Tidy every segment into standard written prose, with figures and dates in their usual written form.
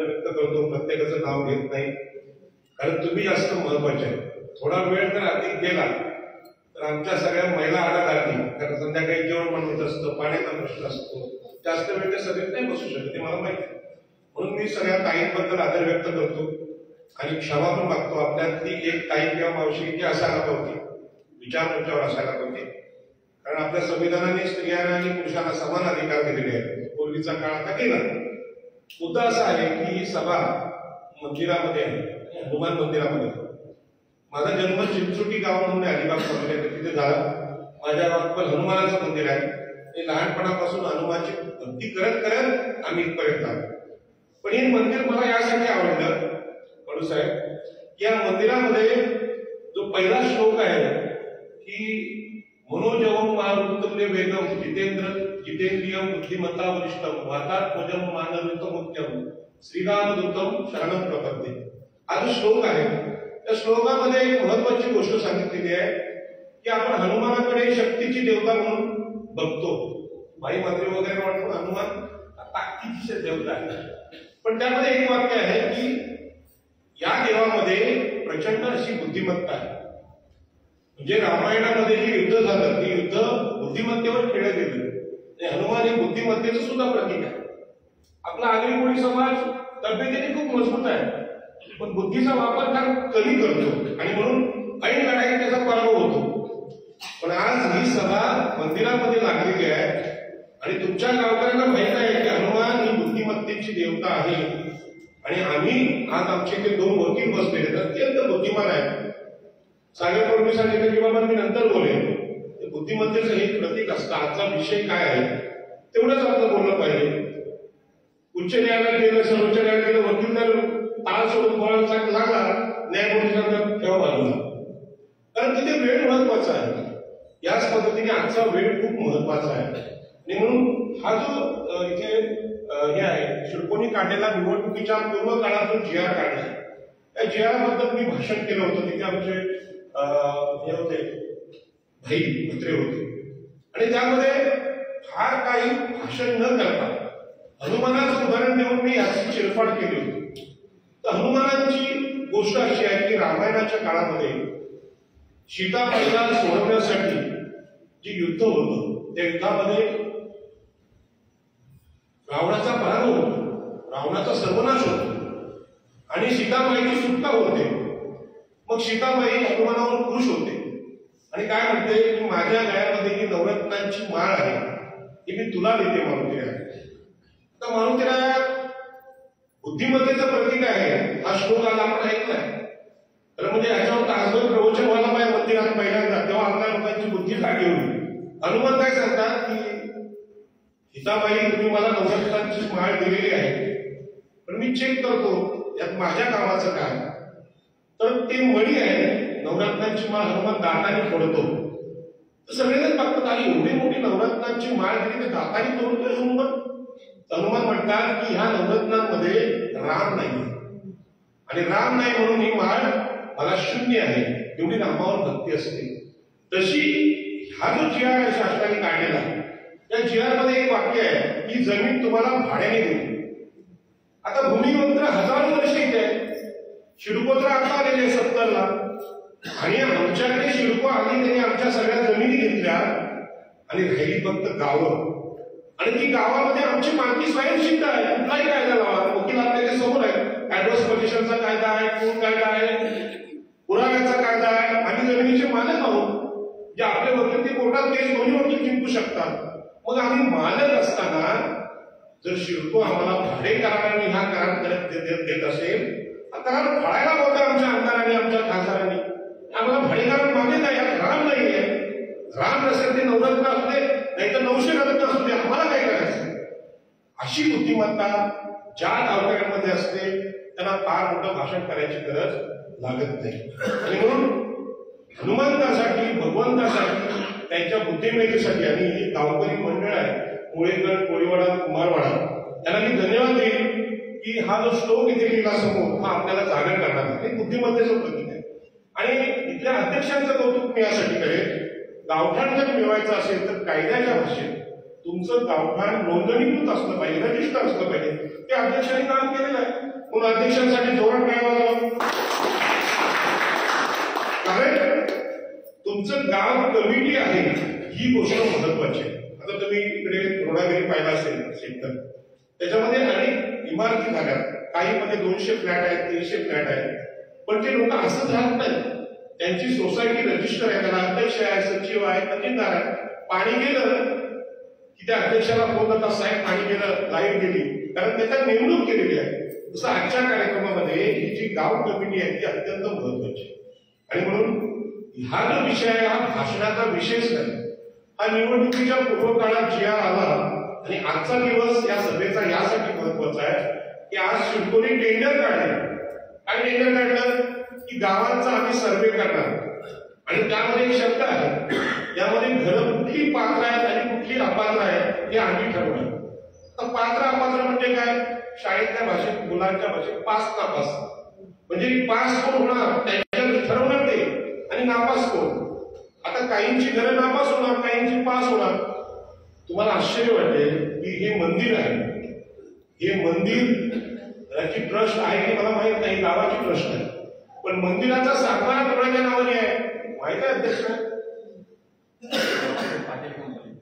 आदर व्यक्त करतो. प्रत्येकाचं नाव घेत नाही, कारण तुम्ही जास्त महत्वाचे आहे. थोडा वेळ जर अधिक गेला तर आमच्या सगळ्या महिला आडा लागतील, कारण संध्याकाळी जेवण बनवत असतं, पाण्याचा प्रश्न असतो. जास्त वेळ त्या सगळ्यात नाही बसू शकत, ते मला माहिती आहे. म्हणून मी सगळ्या ताईंबद्दल आदर व्यक्त करतो आणि क्षमा पण मागतो. आपल्यातली एक ताई किंवा मावशी जी असायला होती, विचार मंचावर असायला होती, कारण आपल्या संविधानाने स्त्रियांना आणि पुरुषांना समान अधिकार दिलेले आहेत. पूर्वीचा काळ आता गेला. मुद्दा असा आहे की ही सभा मंदिरामध्ये आहे, हनुमान मंदिरामध्ये. माझा जन्म चिंचोटी गाव म्हणून अलिबाग तालुक्यात तिथे झाला. माझ्या गावात पण हनुमानाचं मंदिर आहे. हे लहानपणापासून हनुमानची भक्ती करत करत आम्ही इथपर्यंत आलो. पण हे मंदिर मला यासाठी आवडलं कडू साहेब, या मंदिरामध्ये जो पहिला श्लोक आहे की मनोजवम मारुतले वेदम जितेंद्रियम बुद्धिमत्ता वरिष्ठम वातात्मजम मानवितमुत्यम श्रीरामदूतम शरणम प्रपद्ये. हा जो श्लोक आहे, त्या श्लोकामध्ये एक महत्वाची गोष्ट सांगितलेली आहे की आपण हनुमानाकडे शक्तीची देवता म्हणून बघतो. माई मंदिर वगैरे म्हणून हनुमान ताकदीची देवता आहे. पण त्यामध्ये एक वाक्य आहे की या देवामध्ये प्रचंड अशी बुद्धिमत्ता आहे. म्हणजे रामायणामध्ये जे युद्ध झालं ते युद्ध बुद्धिमत्तेवर खेळलं गेलं. हनुमान हे बुद्धिमत्तेचं सुद्धा प्रतीक आहे. आपला आगरी समाज तब्येतीने खूप मजबूत आहे, पण बुद्धीचा वापर फार कमी करतो आणि म्हणून ऐन लढाईत त्याचा पराभव होतो. पण आज ही सभा मंदिरामध्ये लागलेली आहे आणि तुमच्या गावकऱ्यांना माहित आहे की हनुमान ही बुद्धिमत्तेची देवता आहे. आणि आम्ही आज आमचे ते 2 वकील बसलेले अत्यंत बुद्धिमान आहेत. सागरकर मी सांगितलं की बाबा मी नंतर बोलेन, बुद्धिमत्तेचं हे प्रतीक असतं. आजचा विषय काय आहे तेवढंच आपलं बोललं पाहिजे. उच्च न्यायालयात गेलं, सर्वोच्च न्यायालयात गेलं, वकील जर ताळ सोडून बोलायला लागला, न्यायमूर्तीचा ठेवा बाजूला, कारण तिथे वेळ महत्वाचा आहे. याच पद्धतीने आजचा वेळ खूप महत्वाचा आहे. आणि म्हणून हा जो इथे हे आहे शिडकोनी काढलेला निवडणुकीच्या पूर्व काळात जो GR काढला, त्या GR बद्दल मी भाषण केलं होतं. तिथे आमचे हे होते भाई मित्र होते आणि त्यामध्ये फार काही भाषण न करता हनुमानाचं उदाहरण देऊन मी याची चिरफाड केली होती. तर हनुमानाची गोष्ट अशी आहे की रामायणाच्या काळामध्ये सीताबाईला सोडवण्यासाठी जे युद्ध होतं, त्या युद्धामध्ये रावणाचा पराभव होतो, रावणाचा सर्वनाश होतो आणि सीताबाईची सुटका होते. मग सीताबाई हनुमानावर खुश होते आणि काय म्हणते की माझ्या गळ्यामध्ये ही नवरत्नांची माळ आहे, ही मी तुला देते मारुतीराया. तर मारुतीराया बुद्धिमत्तेचं प्रतीक आहे. हा श्लोक आज आपण ऐकलाय, तर म्हणजे याच्यावर तासभर प्रवचन व्हायला पाहिजे मंदिरात पहिल्यांदा, तेव्हा आपल्या लोकांची बुद्धी जागी होईल. हनुमान काय सांगतात की सीताबाई तुम्ही मला नवरत्नांची माळ दिलेली आहे, पण मी चेक करतो यात माझ्या कामाचं काय. तर ते मणी आहे नवरत्नांची माळ, हनुमान दाताने फोडतो. तर सगळेजण बघतात आणि एवढी मोठी नवरत्नांची माळ दिली तर दाताने फोडतोय हनुमान. हनुमान म्हणतात की ह्या नवरत्नांमध्ये राम नाही आणि राम नाही म्हणून ही माळ मला शून्य आहे. एवढी रामावर भक्ती असते. तशी हा जो GR आहे शासनाने काढलेला, त्या GR मध्ये एक वाक्य आहे की जमीन तुम्हाला भाड्याने देऊ. आता भूमिमंत्र हजारो वर्ष इथे आहे. शिडको तर आता आलेले 70ला आणि आमच्याकडे शिडको आली, त्यांनी आमच्या सगळ्या जमिनी घेतल्या आणि राहिली फक्त गावं. आणि ती गावामध्ये आमची मालकी स्वयंसिद्ध आहे. कुठलाही कायदा लावा, वकील आपल्याच्या समोर आहे. ऍडव्हर्स पोझिशनचा कायदा आहे, खून कायदा आहे, पुराव्याचा कायदा आहे. आम्ही जमिनीचे मालक आहोत. जे आपले वकील ते कोर्टात केस दोन्ही वकील जिंकू शकतात. मग आम्ही मालक असताना जर शिडको आम्हाला भाडेकराराने हा करार देत असेल, हा करार फाळायला होता आमच्या आमदारांनी, आमच्या खासदारांनी. आम्हाला भाडेकरार मागे नाही, राम नाहीये. राम नसेल ते नवरत्न असते, नाही तर 900 रत्न असू दे, आम्हाला काय करायचं. अशी बुद्धिमत्ता ज्या गावकऱ्यांमध्ये असते त्यांना फार मोठं भाषण करायची गरज लागत नाही. आणि म्हणून हनुमंतासाठी, भगवंतासाठी, त्यांच्या बुद्धिमत्तेसाठी आणि ही गावकरी मंडळ आहे मुळेकर, कोळीवाडा, कुमारवाडा, त्यांना मी धन्यवाद देईन की हा जो श्लोक इथे लिहिला समोर हा आपल्याला जागर करणार आहे. बुद्धिमत्तेचं प्रतीक आहे. आणि इथल्या अध्यक्षांचं कौतुक मी यासाठी करेन, गावठाण जर मिळवायचं असेल तर कायद्याच्या भाषेत तुमचं गावठाण नोंदणीकृत असलं पाहिजे, रजिस्टर असलं पाहिजे. ते अध्यक्षांनी काम केलेलं आहे. अध्यक्षांसाठी जोरात काय वाजवा, कारण तुमचं गाव कमिटी आहे ही गोष्ट महत्वाची आहे. आता तुम्ही इकडे रोडागिरी पाहिला असेल सेक्टर, त्याच्यामध्ये अनेक इमारती झाल्या, काही मध्ये 200 फ्लॅट आहेत, 300 फ्लॅट आहेत, पण ते लोक असंच राहत नाही. त्यांची सोसायटी रजिस्टर आहे, त्याला अध्यक्ष आहे, सचिव आहे, खजिनदार आहे. पाणी गेलं की त्या अध्यक्षाला फोन करतात, साहेब पाणी गेलं, लाईट गेली, कारण त्याच्यात नेमणूक केलेली आहे. तसं आजच्या कार्यक्रमामध्ये ही जी गाव कमिटी आहे ती अत्यंत महत्वाची आणि म्हणून हा जो विषय आहे हा भाषणाचा विषयच नाही. हा निवडणुकीच्या पूर्वकाळात जी आला आणि आजचा दिवस या सभेचा यासाठी महत्वाचा आहे की आज शिवकोणी टेंडर काढले. काय टेंडर काढलं की गावांचा आम्ही सर्वे करणार आणि त्यामध्ये एक शब्द आहे, यामध्ये घरं कुठली पात्र आहेत आणि कुठली अपात्र आहेत हे आम्ही ठरवणार. तर पात्र अपात्र म्हणजे काय, शाळेतल्या भाषेत मुलांच्या भाषेत पास नापास, म्हणजे पास कोण होणार त्यांच्यात ठरवणार ते आणि नापास कोण. आता काहींची घरं नापास होणार, काहींची पास होणार. तुम्हाला आश्चर्य वाटेल की हे मंदिर आहे, हे मंदिर याची ट्रस्ट आहे की मला माहित नाही, गावाची ट्रस्ट आहे, पण मंदिराचा सातबारा कोणाच्या नावाने आहे माहित आहे अध्यक्ष?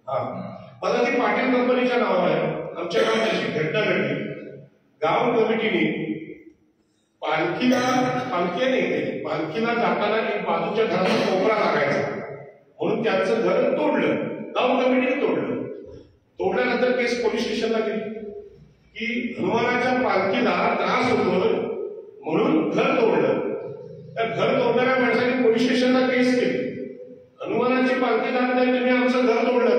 हा, मला ती पाटील कंपनीच्या नावावर आहे. आमच्या गावात अशी घटना घडली, गाव कमिटीने पालखीला जाताना एक बाजूच्या घराचा कोपरा लागायचा म्हणून त्यांचं घर तोडलं, गाव कमिटीने तोडलं. तोडल्यानंतर केस पोलीस स्टेशनला गेली की हनुमानाच्या पालखीला त्रास होतोय म्हणून घर तोडलं. त्या घर तोडणाऱ्या माणसाने पोलीस स्टेशनला केस केली. हनुमानाची पालखी जात नाही, तुम्ही आमचं घर तोडलं,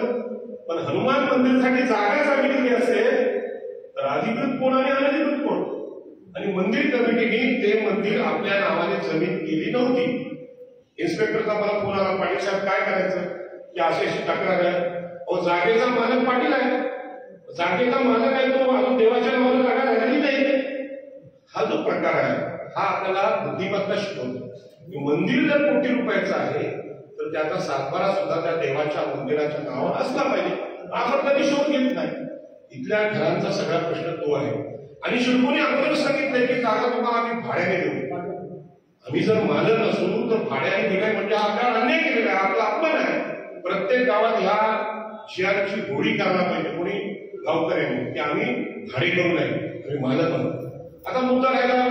पण हनुमान मंदिरसाठी जागा जागी दिली असेल तर अधिकृत कोण आणि अनधिकृत कोण. आणि मंदिर कमिटीने ते मंदिर आपल्या नावाने जमीन केली नव्हती. इन्स्पेक्टरचा मला फोन आला, पाटील साहेब काय करायचं की अशी तक्रार आहे. अहो जागेचा मालक पाटील आहे, जागेचा मालक आहे तो अजून देवाच्या नावाने जागा झालेली नाही. हा जो प्रकार आहे हा आपल्याला बुद्धिमत्ता शिकवतो. मंदिर जर कोटी रुपयाचं आहे तर त्याचा सातबारा सुद्धा त्या देवाच्या मंदिराच्या नावावर असला पाहिजे. आपण कधी शोध घेत नाही. इथल्या घरांचा सगळा प्रश्न तो आहे. आणि शिडकोने अगोदर सांगितलंय की जागा तुम्हाला आम्ही भाड्याने देऊ. आम्ही जर मालक नसू तर भाड्याने दिलाय म्हणजे आपल्याला अन्याय केलेला आहे, आपला अपमान आहे. प्रत्येक गावात ह्या शेअरची घोडी करायला पाहिजे कोणी गावकऱ्यांनी की आम्ही भाडे करू नये, आम्ही मालक आहोत. आता मुद्दा राहिला,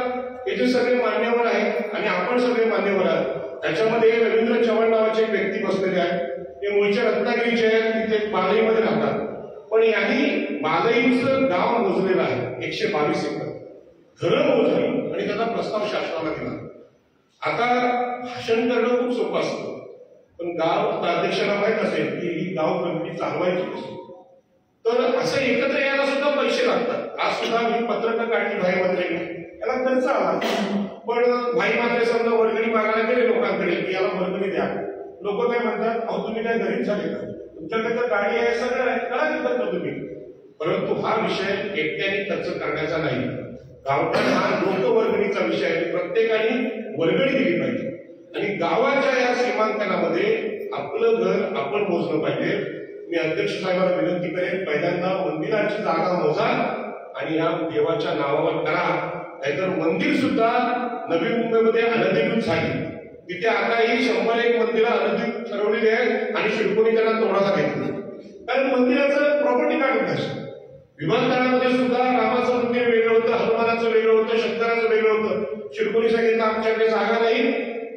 हे जे सगळे मान्यवर आहेत आणि आपण सगळे मान्यवर आहात, त्याच्यामध्ये रवींद्र चव्हाण नावाचे एक व्यक्ती बसलेले आहेत. ते मूळच्या रत्नागिरीचे आहेत, तिथे मालईमध्ये राहतात. पण यांनी मालईचं गाव मोजलेलं आहे 122 एकर, घरं मोजली आणि त्याचा प्रस्ताव शासनाला दिला. आता भाषण करणं खूप सोपं असतं, पण गाव अध्यक्षाला माहित असेल की ही गाव कमिटी चालवायची कशी, तर असं एकत्र यायला सुद्धा पैसे लागतात. आज सुद्धा मी पत्रकं काढली भाई मात्रेने, याला खर्च आला, पण भाई मात्रे समजा वर्गणी मागायला गेले लोकांकडे की याला वर्गणी द्या. लोक काय म्हणतात, अहो तुम्ही काय गरीब झाले का, तुमच्याकडे तर गाडी आहे, सगळं आहे, काय देतात ना तुम्ही. परंतु हा विषय एकट्याने खर्च करण्याचा नाही, गावठाण हा लोकवर्गणीचा विषय आहे. प्रत्येकाने वर्गणी दिली पाहिजे आणि गावाच्या या सीमांकनामध्ये आपलं घर आपण मोजलं पाहिजे. मी अध्यक्ष साहेबांना विनंती करेन, पहिल्यांदा मंदिराची जागा मोजा आणि या देवाच्या नावावर करा. नाहीतर मंदिर सुद्धा नवी मुंबईमध्ये अनधिकृत झाली, तिथे आताही 101 मंदिरं अनधिकृत ठरवलेली आहेत आणि शिडकोणी त्यांना तोडायला घेतलं, कारण मंदिराचं प्रॉपर्टी कार्ड नसतं. विमानतळामध्ये सुद्धा रामाचं मंदिर वेगळं होतं, हनुमानाचं वेगळं होतं, शंकराचं वेगळं होतं. शिडकोणी सांगितलं आमच्याकडे जागा नाही,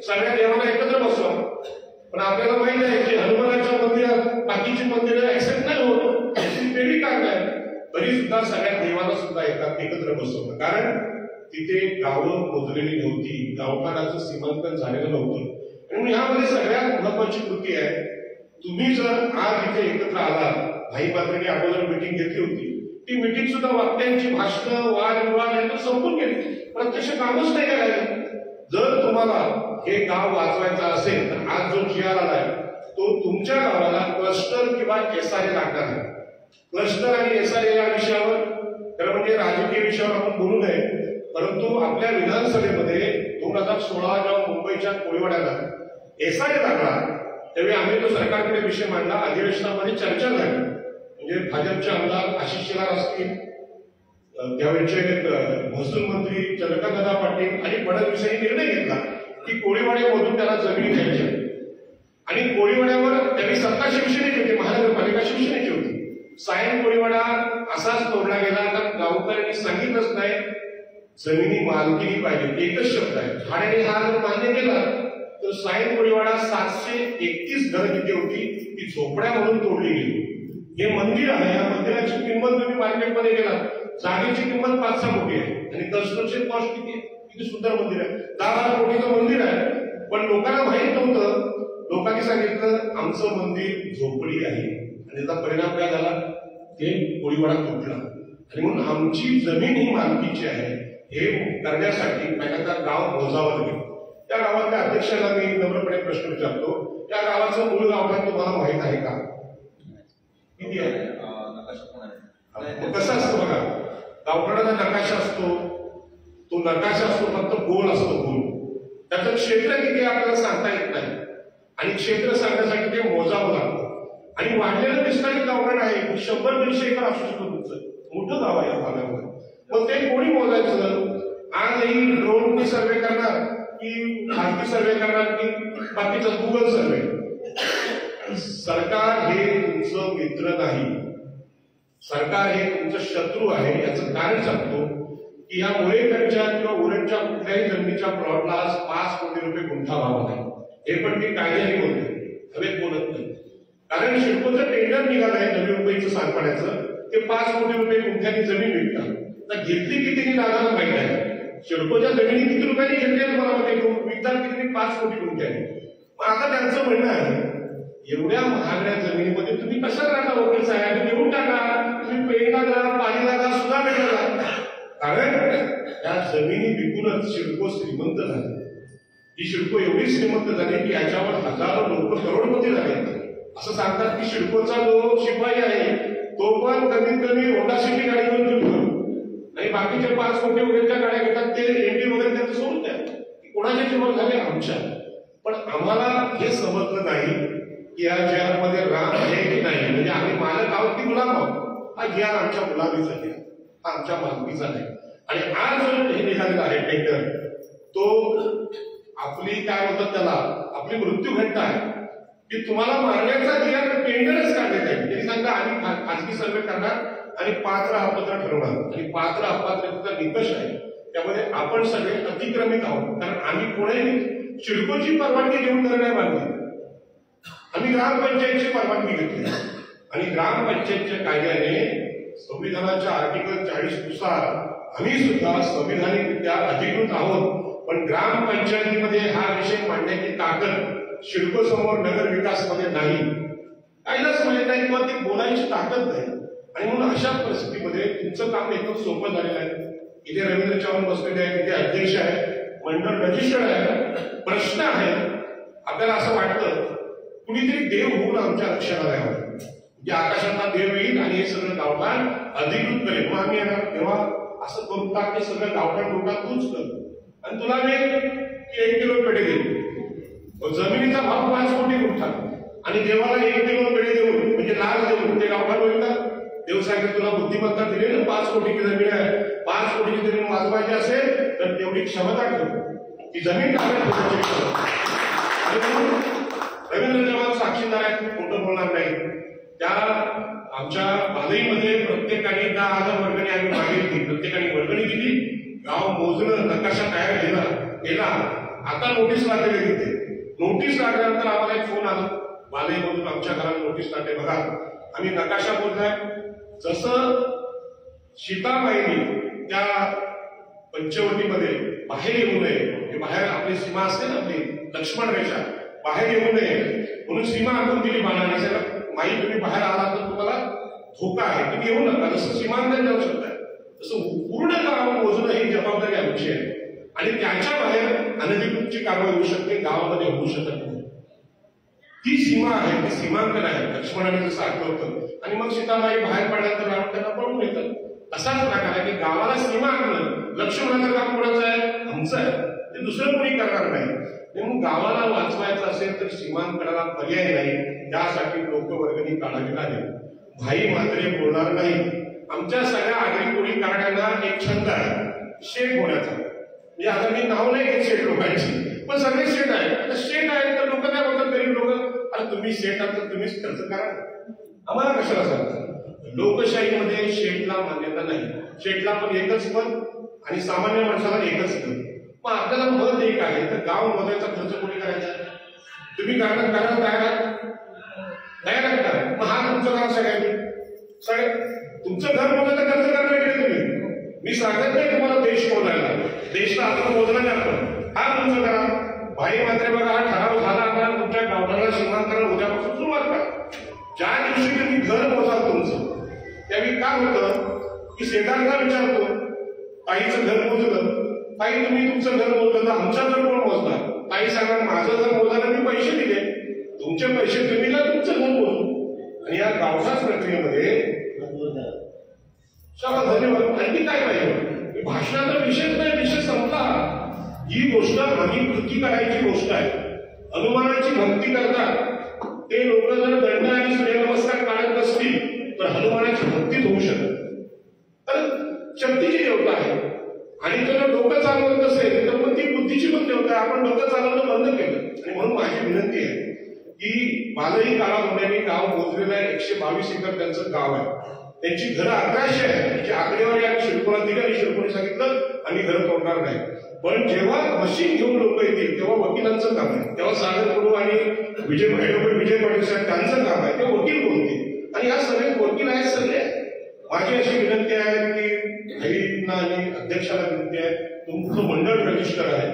सगळ्या देवांना एकत्र बसवा. पण आपल्याला माहित आहे की हनुमानाच्या मंदिरात बाकीची मंदिरं ऍक्सेप्ट नाही होत, त्याची वेगळी कारण आहे. तरी सुद्धा सगळ्या देवांना सुद्धा एकत्र बसवलं, कारण तिथे गावं मोजलेली नव्हती, गावठाणाचं सीमांकन झालेलं नव्हतं. आणि ह्यामध्ये सगळ्यात महत्वाची कृती आहे, तुम्ही जर आज इथे एकत्र आला, भाई मात्रेने अगोदर मिटिंग घेतली होती, ती मिटिंग सुद्धा वाक्यांची भाषणं वादविवाद यांना संपून गेली, प्रत्यक्ष कामच नाही करायला. जर तुम्हाला हे गाव वाचवायचं असेल तर आज जो GR आलाय तो तुमच्या गावाला क्लस्टर किंवा SRA लागणार आहे. क्लस्टर आणि SRA या विषयावर खरं म्हणजे राजकीय विषयावर आपण बोलू नये, परंतु आपल्या विधानसभेमध्ये 2016 जेव्हा मुंबईच्या कोळीवाड्याला SRA लागला त्यावेळी आम्ही तो सरकारकडे विषय मांडला, अधिवेशनामध्ये चर्चा झाली. म्हणजे भाजपचे आमदार आशिष शेलार असतील, त्यावेळेचे महसूल मंत्री चंद्रकांत बडदविषयी निर्णय घेतला की कोळीवाड्यामधून त्याला जमिनी द्यायच्या आणि कोळीवाड्यावर त्यांनी सत्ता शिवसेनेची होती, महानगरपालिका शिवसेनेची होती. सायन कोळीवाडा असाच तोडला गेला तर गावकऱ्यांनी सांगितलंच नाही जमिनी मालकीनी पाहिजे, एकच शब्द आहे. ठाण्याने हा जर मान्य केला तर सायन कोळीवाडा 731 घरं तिथे होती ती झोपड्या म्हणून तोडली गेली. हे मंदिर आहे, या मंदिराची किंमत तुम्ही मार्केटमध्ये गेला जागेची किंमत 5-6 कोटी आहे आणि कन्स्ट्रक्शन कॉस्ट किती आहे? किती सुंदर मंदिर आहे, 10-12 कोटीचं मंदिर आहे. पण लोकांना माहित नव्हतं. लोकांनी सांगितलं आमचं मंदिर झोपडी आहे आणि त्याचा परिणाम काय झाला, ते कोळीवाडा तुटला. आणि म्हणून आमची जमीन ही मालकीची आहे हे करण्यासाठी पहिल्यांदा गाव मोजावं लागेल. त्या गावातल्या अध्यक्षाला मी नम्रपणे प्रश्न विचारतो, त्या गावाचं मूळ गाव काय तुम्हाला माहित आहे का? किती आहे? कसं असतं बघा, गावठाणाचा नकाशा असतो, तो नकाशा असतो फक्त गोल असतो, गोल. त्याचं क्षेत्र किती आपल्याला सांगता येत नाही आणि क्षेत्र सांगण्यासाठी ते मोजावं लागतं. आणि वाढलेलं विस्तारित गावठाण आहे 100-150 एकर असू शकतो तुमचं, मोठं गाव आहे या भागामध्ये. मग ते कोणी मोजायचं? आजही ड्रोनने सर्वे करणार की खाजगी सर्वे करणार की बाकीचा गुगल सर्वे? सरकार हे तुमचं मित्र नाही, सरकार हे तुमचं शत्रू आहे. याचं कारण सांगतो की या मुळेकडच्या किंवा उरणच्या कुठल्याही जमिनीच्या प्लॉटला आज 5 कोटी रुपये गुंठा भाव आहे. हे पण मी कायद्याने बोलतो, हवेत बोलत नाही. कारण शिडकोचं टेंडर निघालंय नवी मुंबईचं सांगण्याचं, ते 5 कोटी रुपये गुंठ्यानी जमीन विकतात. तर घेतली किती दादाला माहिती आहे. शिडकोच्या जमिनी किती रुपयांनी घेतल्या तुम्हाला माहिती, विकतात किती? 5 कोटी गुंठ्याने. मग आता त्यांचं म्हणणं आहे एवढ्या महागड्या जमिनीमध्ये तुम्ही कशाला राहता वकील साहेब, देऊन टाका, तुम्ही पेंडा द्या, पाणी द्या, सुद्धा भेटा. कारण त्या जमिनी विकूनच शिडको श्रीमंत झाले. ही शिडको एवढी श्रीमंत झाली की याच्यावर हजारो लोक करोडपती झाले. असं सांगतात की शिडकोचा जो शिपाई आहे तो पण कमीत कमी होंडा सिटी गाडी घेऊन फिरतो आणि बाकीचे 5 कोटी वगैरेच्या गाड्या घेतात, ते एंटी वगैरे त्यांचं सोडून द्या. कोणाच्या जीवन झाले? आमच्या. पण आम्हाला हे समजलं नाही की या जगामध्ये राम आहे की नाही. म्हणजे आम्ही मालक आहोत की गुलाम आहोत? हा गियार आमच्या गुलामीचा आहे, हा आमच्या मालकीचा नाही. आणि आज जो हे निघालेला आहे टेंडर, तो आपली काय होतं त्याला, आपली मृत्यू घंटा आहे की तुम्हाला मारण्याचा गियार टेंडरच काढले जाईल. त्यांनी सांगा आम्ही खाजगी सर्वे करणार आणि पात्र अपात्र ठरवणार आणि पात्र अपात्रतेचा निकष आहे. त्यामध्ये आपण सगळे अतिक्रमित आहोत. कारण आम्ही कोणाही शिडकोची परवानगी घेऊन घर नाही बांधली, आम्ही ग्रामपंचायतची परवानगी घेतली. आणि ग्रामपंचायतच्या कायद्याने संविधानाच्या आर्टिकल 40 नुसार आम्ही सुद्धा संविधानिकरित्या अधिकृत आहोत. पण ग्रामपंचायतीमध्ये हा विषय मांडण्याची ताकद शिडको समोर नगर विकास मध्ये नाही, कायलाच माहित नाही किंवा ती बोलायची ताकद नाही. आणि म्हणून अशा परिस्थितीमध्ये तुमचं काम एकदम सोपं झालेलं आहे. इथे रवींद्र चव्हाण बसलेले आहेत, इथे अध्यक्ष आहे, मंडळ रजिस्टर्ड आहे. प्रश्न आहे, आपल्याला असं वाटतं कुणीतरी देव होऊन आमच्या लक्षात यावं, म्हणजे आकाशातला देव येईल आणि हे सगळं गावठाण अधिकृत करेल. मग आम्ही येणार तेव्हा असं करून टाक की सगळं गावठाण लोकांना तूच कर आणि तुला मी 1 किलो पेढे देऊ. जमिनीचा भाव 5 कोटी गुंठा आणि देवाला 1 किलो पेढे देऊन म्हणजे लाच देऊन ते गावठाण होईल का? देव सांगेल तुला बुद्धिमत्ता दिली ना, 5 कोटीची जमीन आहे, 5 कोटीची जमीन वाजवायची असेल तर तेवढी क्षमता ठेव, ती जमीन टाकायची. रवींद्र चव्हाण साक्षीदार आहेत, खोटं बोलणार नाही. त्या आमच्या बालईमध्ये प्रत्येकाने 10,000 वर्गणी आम्ही मागितली, प्रत्येकाने वर्गणी दिली. गाव मोजणं, नकाशा तयार केला. आता नोटीस लागलेली तिथे. नोटीस लागल्यानंतर आम्हाला एक फोन आला बालईमधून, आमच्या घरात नोटीस लागते बघा, आम्ही नकाशा बोलताय. जसं सीताबाईंनी त्या पंचवटीमध्ये बाहेर येऊ नये, बाहेर आपली सीमा असते ना आपली लक्ष्मण रेषा, बाहेर येऊ नये म्हणून सीमा आखून दिली बाणाने. माई तुम्ही बाहेर आलात तर तुम्हाला धोका आहे, तुम्ही येऊ नका. जसं सीमांकन जाऊ शकताय तसं पूर्ण गाव मोजणं ही जबाबदारी आमची आहे. आणि त्याच्या बाहेर अनधिकृतची कारवाई होऊ शकते, गावामध्ये होऊ शकत नाही. ती सीमा आहे, ती सीमांकन आहे, लक्ष्मणाने जसं आठवतं. आणि मग सीताबाई बाहेर पडल्यानंतर रावण त्यांना पळून येतात. असाच प्रकार आहे की गावाला सीमा आणणं लक्ष्मणाचं काम कोणाचं आहे? आमचं आहे, ते दुसरं कोणी करणार नाही. म्हणून गावाला वाचवायचं असेल तर सीमांकनाला पर्याय नाही, त्यासाठी लोकवर्गणी काढावी लागेल. भाई मात्र बोलणार नाही. आमच्या सगळ्या आगरी कोळी कारण्यांना एक छंद आहे शेख होण्याचा. म्हणजे आता मी नाव नाही घेत शेठ लोकांची, पण सगळे शेठ आहेत. शेठ आहेत तर लोक काय बोलतात, गरीब लोक, अरे तुम्ही शेठ आहात तर तुम्हीच खर्च करा, आम्हाला कशाला सांगता. लोकशाहीमध्ये शेठला मान्यता नाही. शेठला पण एकच पद आणि सामान्य माणसाला एकच पद. मग आपल्याला मत एक आहे तर गाव मोजायचा खर्च कोणी करायचा? तुम्ही करायला तयार का? मग हा तुमचं काम सगळ्यांनी तुमचं घर मोजायचा खर्च करणार इकडे तुम्ही. मी सांगत नाही तुम्हाला देश मोजायला, देशला आपण मोजला नाही आपण, हा तुमचं करा. भाई मात्र बघा, हा ठराव झाला आता तुमच्या गावठाला सीमांकन उद्यापासून सुरुवात करा. ज्या दिवशी तुम्ही घर मोजाल तुमचं, त्यावेळी काय होतं की शेजारचा विचारतो, ताईचं घर मोजलं, ताई तुम्ही तुमचं घर मोजलं तर आमचं घर कोण मोजणार? ताई सांगा माझं घर मोजायला मी पैसे दिले, तुमचे पैसे तुम्ही ना तुमचं घर मोजू. आणि या गावठाच प्रक्रियेमध्ये चला धन्यवाद. आणखी काय पाहिजे? भाषणाचा विषय नाही, विषय संपला. ही गोष्ट आम्ही कृती करायची गोष्ट आहे. हनुमानाची भक्ती करतात ते लोक जर दंड आणि सूर्यनमस्कार काढत नसतील तर हनुमानाची भक्तीच होऊ शकत. तर शक्तीची देवता आहे आणि जर डोकं चालवत नसेल तर मग ती बुद्धीची पण देवता आहे. आपण डोकं चालवणं बंद केलं. आणि म्हणून माझी विनंती आहे की बालही काळामध्ये गाव मोजलेलं आहे. 122 एकर त्यांचं गाव आहे. त्यांची घरं 1100 आहे. त्याची आकडेवारी आम्ही शिरकोला दिली आणि शिरकोने सांगितलं आम्ही घरं तोडणार नाही. पण जेव्हा मशीन घेऊन लोक येतील तेव्हा वकिलांचं काम आहे. तेव्हा सागर गुरु आणि विजय पाटील साहेब त्यांचं काम आहे. ते वकील बोलतील आणि या सगळे वकील आहेत सगळे. माझी अशी विनंती आहे की भाईंना आणि अध्यक्षाला विनंती आहे, तुमचं मंडळ रजिस्टर आहे.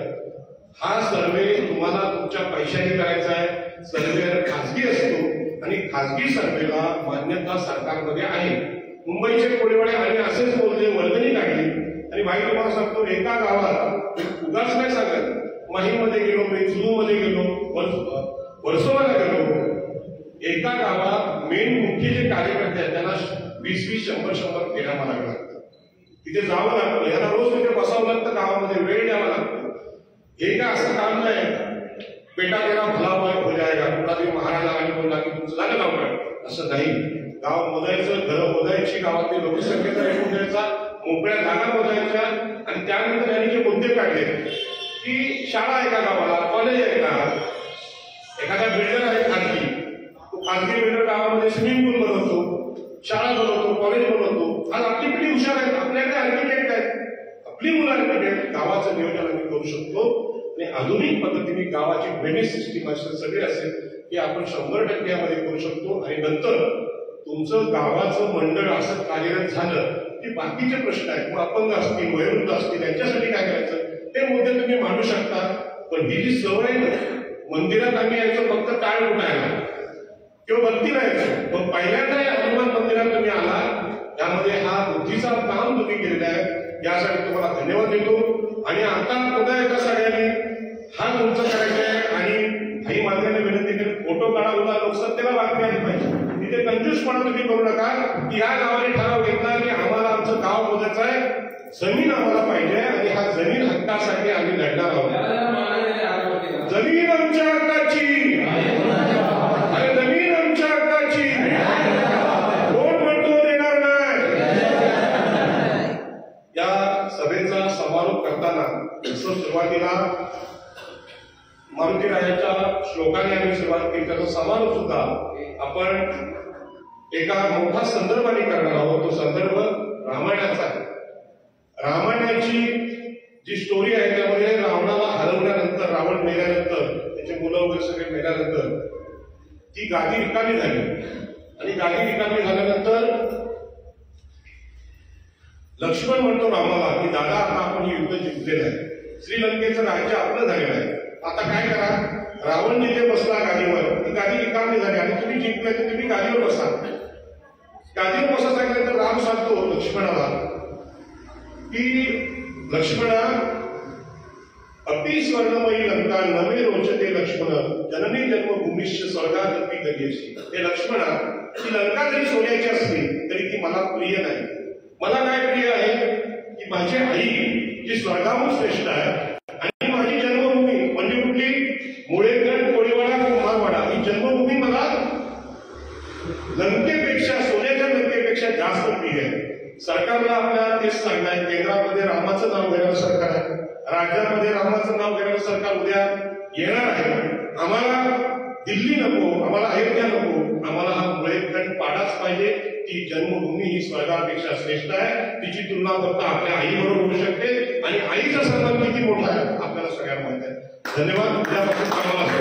हा सर्वे तुम्हाला तुमच्या पैशाने करायचा आहे. सर्वे खासगी असतो आणि खासगी सर्वेला मान्यता सरकारमध्ये आहे. मुंबईचे कोळीवाडे आणि असेच बोलले, वर्गणी काढली. आणि भाई तुम्हाला सांगतो, एका गावात उगाच नाही सांगत, माहीमध्ये गेलो, मी जुहूमध्ये गेलो, वर्सोवाला गेलो. एका गावात मेन मुख्य जे कार्यकर्ते आहेत त्यांना 20-20, 100-100 फेऱ्या माराव्या लागतात. तिथे जावं लागतं, यांना रोज तिथे बसावं लागतं, गावामध्ये वेळ द्यावा लागतो. हे काय असं काम नाही, बेटा तेरा भला हो जाएगा, कुठला महाराजा आणि बोलला की तुमचं झालं गाव काय, असं नाही. गाव मोजायचं, घरं मोजायची, गावातली लोकसंख्येचा रेकॉर्ड द्यायचा, मोकळ्या जागा मोजायच्या. आणि त्यानंतर यांनी जे मुद्दे काढले की शाळा आहे का गावाला, कॉलेज आहे का, एखादा बिल्डर आहे खाजगी, तो खाजगी बिल्डर गावामध्ये स्विमिंग पूल बनवतो, शाळा बनवतो, कॉलेज बनवतो. आज आपली पिढी हुशार आहे, आपल्याकडे आर्किटेक्ट आहेत, आपली मुलं आर्किटेक्ट. गावाचं नियोजन आम्ही करू शकतो आणि आधुनिक पद्धतीने गावाची ड्रेनेज सिस्टीम असेल, सगळे असेल, हे आपण 100% यामध्ये करू शकतो. आणि नंतर तुमचं गावाचं मंडळ असं कार्यरत झालं की बाकीचे प्रश्न आहेत, मग अपंग असतील, वयोवृद्ध असतील, यांच्यासाठी काय करायचं हे मुद्दे तुम्ही मांडू शकता. पण ही जी सवय मंदिरात आम्ही यायचं फक्त टाळ उठायला किंवा बत्तीला यायचं, पण पहिल्यांदा हनुमान मंदिरात तुम्ही आला, त्यामध्ये हा बुद्धीचा काम तुम्ही केलेला आहे, यासाठी तुम्हाला धन्यवाद देतो. आणि आता पुन्हा एका सगळ्यांनी हा तुमचं करायचं आहे. आणि काही मान्याने विनंती करेल, फोटो काढा, उद्या लोकसत्तेला बातमी आली पाहिजे. तिथे कंजूसपणा तुम्ही करू नका की या गावाने ठराव घेतला की आम्हाला आमचं गाव मोजायचं आहे, जमीन आम्हाला पाहिजे आणि हा जमीन हक्कासाठी आम्ही लढणार आहोत. जमीन आमच्या हक्काची, अरे जमीन आमच्या हक्काची, कोण म्हणतो देणार नाही. या सभेचा समारोप करताना सुरुवातीला मारुती राजाच्या श्लोकाने आम्ही सुरुवात केली, त्याचा समारोप सुद्धा आपण एका मोठा संदर्भाने करणार आहोत. तो संदर्भ रामायणाचा आहे. रामायणाची जी स्टोरी आहे त्यामध्ये रावणाला हरवल्यानंतर, रावण मेल्यानंतर, त्याचे मुलं वगैरे सगळे मेल्यानंतर ती गादी रिकामी झाली. आणि गादी रिकामी झाल्यानंतर लक्ष्मण म्हणतो रामाला की दादा आता आपण हे युद्ध जिंकलेलं आहे, श्रीलंकेचं राज्य आपलं झालेलं आहे, आता काय करा, रावण जिथे बसला गादीवर, ती गादी रिकामी झाली आणि तुम्ही जिंकले तर तुम्ही गादीवर बसा. गादीवर बसा सांगितलं तर राम सांगतो लक्ष्मणाला की लक्ष्मणा, अपि स्वर्णमयी लंका नवे रोचते लक्ष्मण, जननी जन्मभूमीश्च स्वर्गादपि गरीयसी. हे लक्ष्मणा, ती लंका जरी सोन्याची असली तरी ती मला प्रिय नाही. मला काय प्रिय आहे की माझी आई जी स्वर्गाहून श्रेष्ठ आहे आणि माझी जन्मभूमी म्हणजे कुठली, मुळेगड, कोळीवाडा, कुंभारवाडा, ही जन्मभूमी मला लंकेपेक्षा, सोन्याच्या लंकेपेक्षा जास्त प्रिय आहे. सरकारला आपल्याला तेच सांगणार, केंद्रामध्ये रामाचं नाव घेणारं सरकार आहे, राज्यामध्ये रामाचं नाव घेणारं सरकार उद्या येणार आहे. आम्हाला दिल्ली नको, आम्हाला अयोध्या नको, आम्हाला हा बुलेटखंड पाडाच पाहिजे. ती जन्मभूमी ही स्वर्गापेक्षा श्रेष्ठ आहे. तिची तुलना फक्त आपल्या आईबरोबर होऊ शकते आणि आईचा सन्मान किती मोठा आहे आपल्याला सगळ्यांना माहिती आहे. धन्यवाद. उद्यापासून आम्हाला